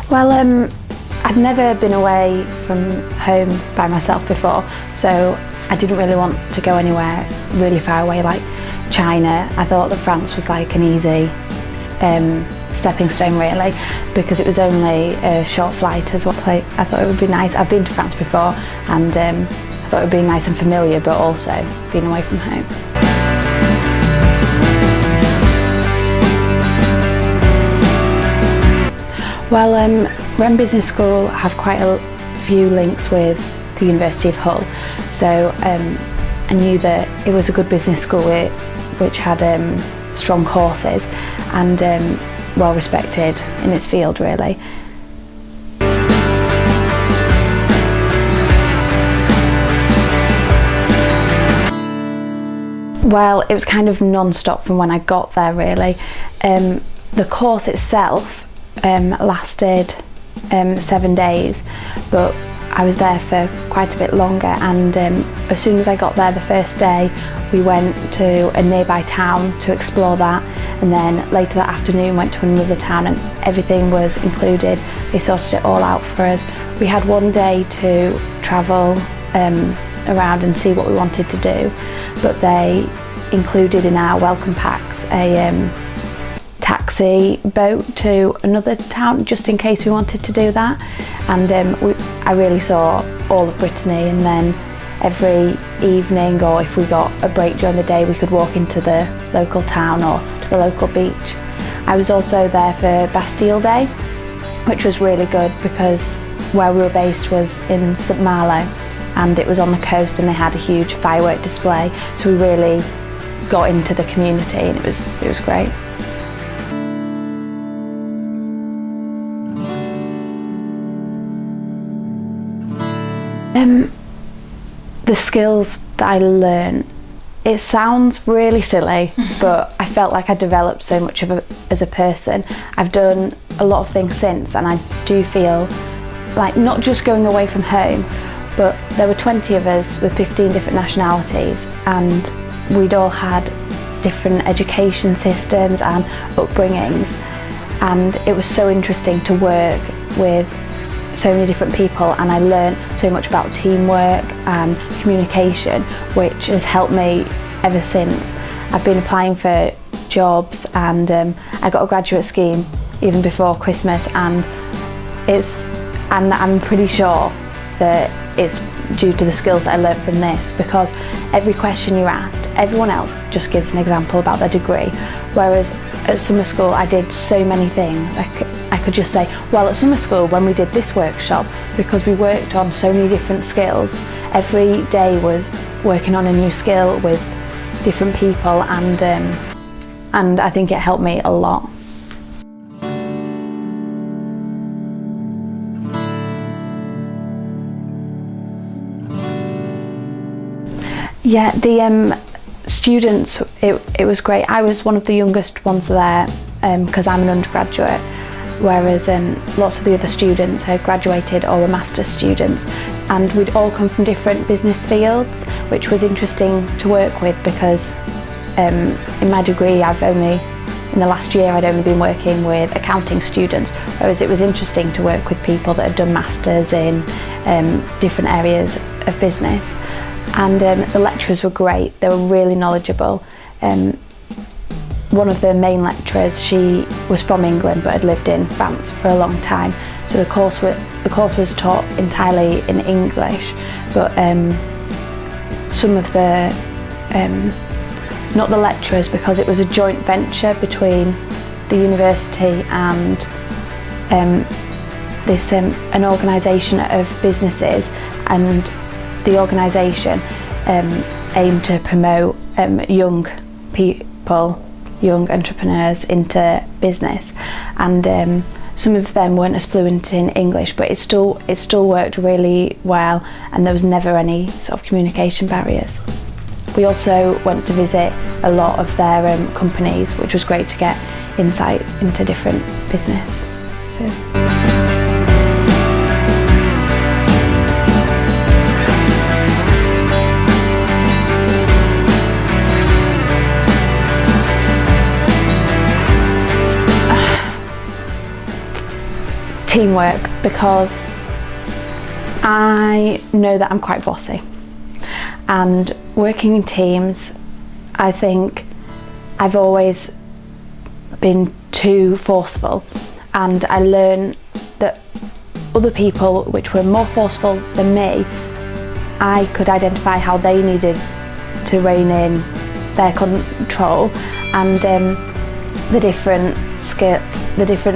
Well, I'd never been away from home by myself before, so I didn't really want to go anywhere really far away like China. I thought that France was like an easy stepping stone really, because it was only a short flight as well. I thought it would be nice. I've been to France before, and I thought it would be nice and familiar, but also being away from home. Well, Wren Business School have quite a few links with the University of Hull, so I knew that it was a good business school which had strong courses and well respected in its field really. Well, it was kind of non-stop from when I got there really. The course itself lasted 7 days, but I was there for quite a bit longer, and as soon as I got there the first day we went to a nearby town to explore that, and then later that afternoon went to another town, and everything was included. They sorted it all out for us. We had one day to travel around and see what we wanted to do, but they included in our welcome packs a taxi boat to another town just in case we wanted to do that, and I really saw all of Brittany, and then every evening, or if we got a break during the day, we could walk into the local town or to the local beach. I was also there for Bastille Day, which was really good because where we were based was in St Malo, and it was on the coast, and they had a huge firework display, so we really got into the community, and it was great. The skills that I learned, it sounds really silly, but I felt like I developed so much as a person. I've done a lot of things since, and I do feel like not just going away from home, but there were 20 of us with 15 different nationalities, and we'd all had different education systems and upbringings, and it was so interesting to work with so many different people, and I learned so much about teamwork and communication, which has helped me ever since. I've been applying for jobs, and I got a graduate scheme even before Christmas, and I'm pretty sure that it's due to the skills that I learned from this, because every question you asked, everyone else just gives an example about their degree, whereas at summer school I did so many things. I could just say, well, at summer school when we did this workshop, because we worked on so many different skills, every day was working on a new skill with different people, and I think it helped me a lot. Yeah, the students, it was great. I was one of the youngest ones there because I'm an undergraduate, whereas lots of the other students had graduated or were master's students, and we'd all come from different business fields, which was interesting to work with, because in my degree in the last year I'd only been working with accounting students, whereas it was interesting to work with people that had done masters in different areas of business. And the lecturers were great. They were really knowledgeable. One of the main lecturers, she was from England but had lived in France for a long time, so the course was taught entirely in English, but some of the not the lecturers, because it was a joint venture between the university and an organisation of businesses, and the organisation aimed to promote young people, young entrepreneurs into business, and some of them weren't as fluent in English, but it still worked really well, and there was never any sort of communication barriers. We also went to visit a lot of their companies, which was great to get insight into different businesses. teamwork, because I know that I'm quite bossy, and working in teams, I think I've always been too forceful, and I learned that other people which were more forceful than me, I could identify how they needed to rein in their control, and the different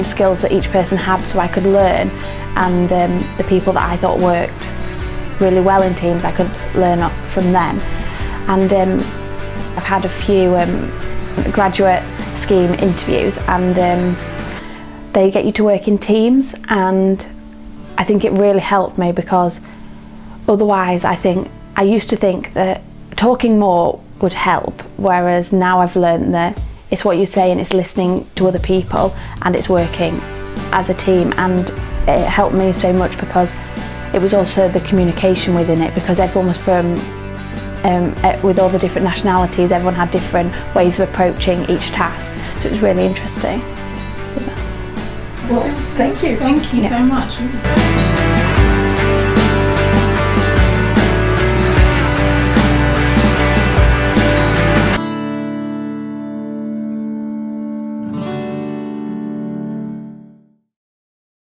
skills that each person had, so I could learn, and the people that I thought worked really well in teams, I could learn from them. And I've had a few graduate scheme interviews, and they get you to work in teams, and I think it really helped me, because otherwise I used to think that talking more would help, whereas now I've learned that it's what you say and it's listening to other people and it's working as a team. And it helped me so much because it was also the communication within it, because everyone was from with all the different nationalities, everyone had different ways of approaching each task, so it was really interesting. Well, thank you so much.